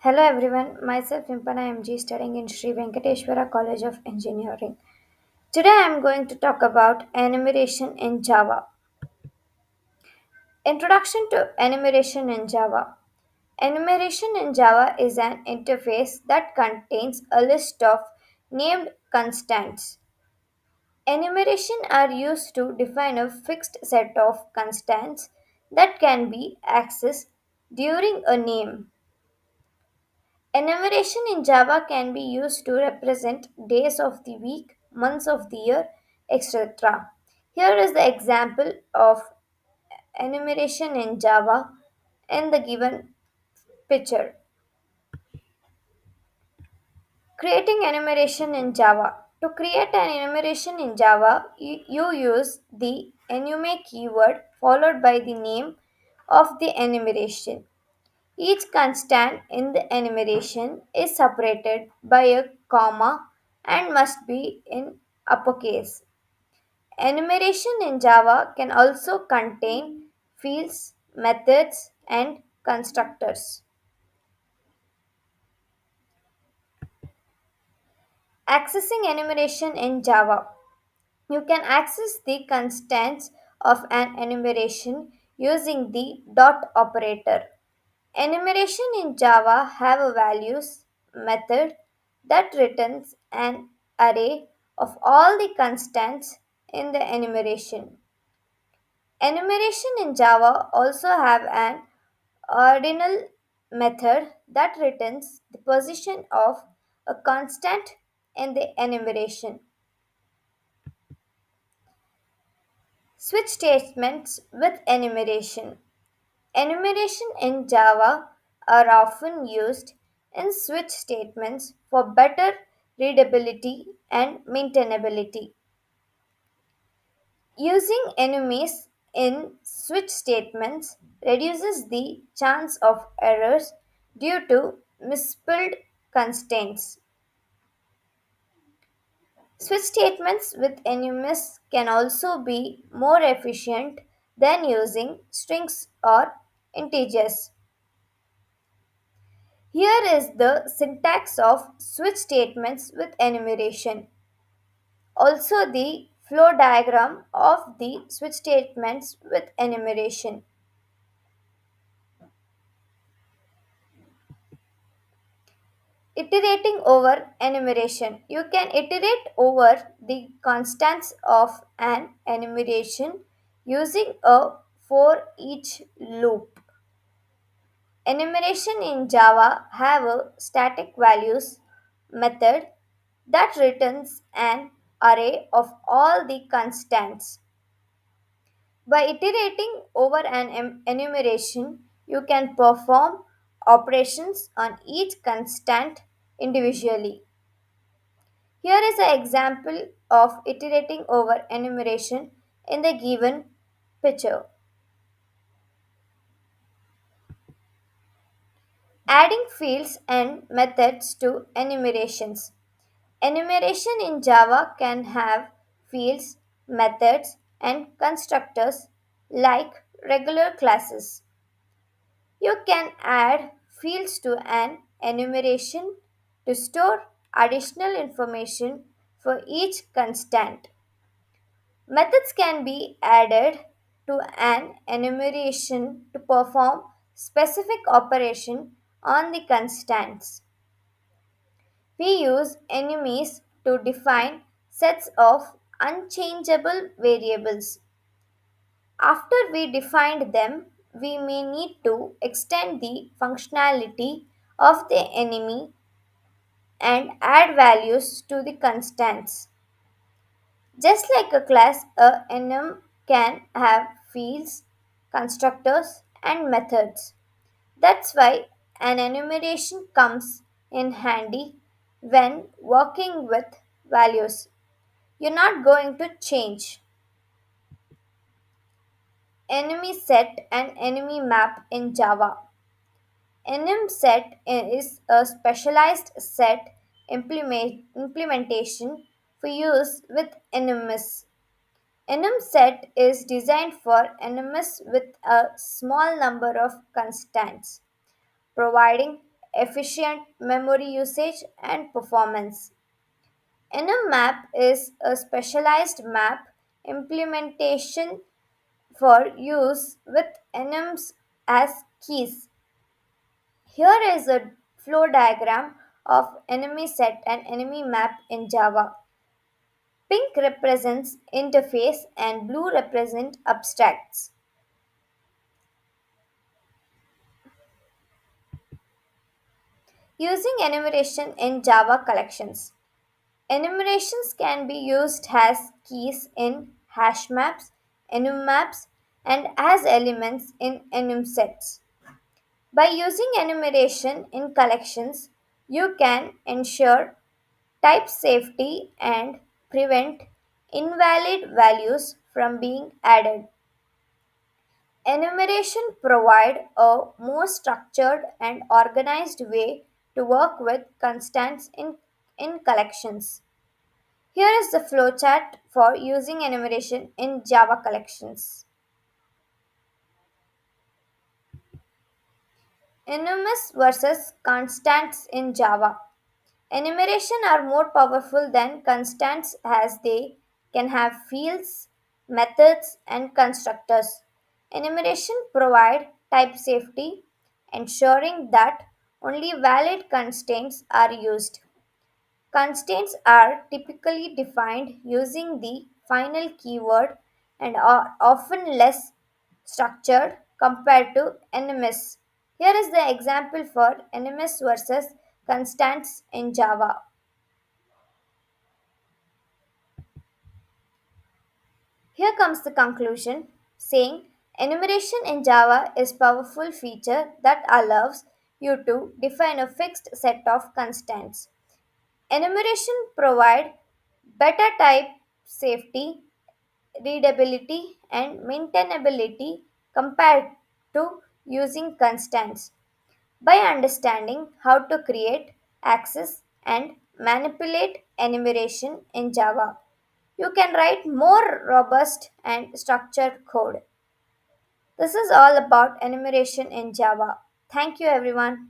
Hello everyone, myself Impana MG studying in Sri Venkateshwara College of Engineering. Today I am going to talk about enumeration in Java. Introduction to enumeration in Java. Enumeration in Java is an interface that contains a list of named constants. Enumeration are used to define a fixed set of constants that can be accessed during a name. Enumeration in Java can be used to represent days of the week, months of the year, etc. Here is the example of enumeration in Java in the given picture. Creating enumeration in Java. To create an enumeration in Java, you use the enumerate keyword followed by the name of the enumeration. Each constant in the enumeration is separated by a comma and must be in uppercase. Enumeration in Java can also contain fields, methods, and constructors. Accessing enumeration in Java. You can access the constants of an enumeration using the dot operator. Enumeration in Java have a values method that returns an array of all the constants in the enumeration. Enumeration in Java also have an ordinal method that returns the position of a constant in the enumeration. Switch statements with enumeration. Enumeration in Java are often used in switch statements for better readability and maintainability. Using enemies in switch statements reduces the chance of errors due to misspelled constants. Switch statements with enemies can also be more efficient than using strings or integers. Here is the syntax of switch statements with enumeration. Also, the flow diagram of the switch statements with enumeration. Iterating over enumeration. You can iterate over the constants of an enumeration using a for each loop. Enumeration in Java have a static values method that returns an array of all the constants. By iterating over an enumeration, you can perform operations on each constant individually. Here is an example of iterating over enumeration in the given picture. Adding fields and methods to enumerations. Enumeration in Java can have fields, methods, and constructors like regular classes. You can add fields to an enumeration to store additional information for each constant. Methods can be added to an enumeration to perform specific operation on the constants. We use enemies to define sets of unchangeable variables. After we defined them, we may need to extend the functionality of the enemy and add values to the constants. Just like a class, a enum can have fields, constructors, and methods. That's why an enumeration comes in handy when working with values. You're not going to change. Enemy set and enemy map in Java. Enum set is a specialized set implementation for use with enemies. Enum set is designed for enemies with a small number of constants, providing efficient memory usage, and performance. Enum is a specialized map implementation for use with enums as keys. Here is a flow diagram of enemy set and enemy map in Java. Pink represents interface and blue represent abstracts. Using enumeration in Java collections. Enumerations can be used as keys in hash maps, enum maps, and as elements in enum sets. By using enumeration in collections, you can ensure type safety and prevent invalid values from being added. Enumeration provide a more structured and organized way to work with constants in collections. Here is the flowchart for using enumeration in Java collections. Enums versus constants in Java. Enumeration are more powerful than constants as they can have fields, methods, and constructors. Enumeration provide type safety, ensuring that only valid constraints are used. Constraints are typically defined using the final keyword and are often less structured compared to NMS. Here is the example for NMS versus constants in Java. Here comes the conclusion saying enumeration in Java is powerful feature that allows you to define a fixed set of constants. Enumeration provide better type safety, readability, and maintainability compared to using constants. By understanding how to create, access, and manipulate enumeration in Java, you can write more robust and structured code. This is all about enumeration in Java. Thank you, everyone.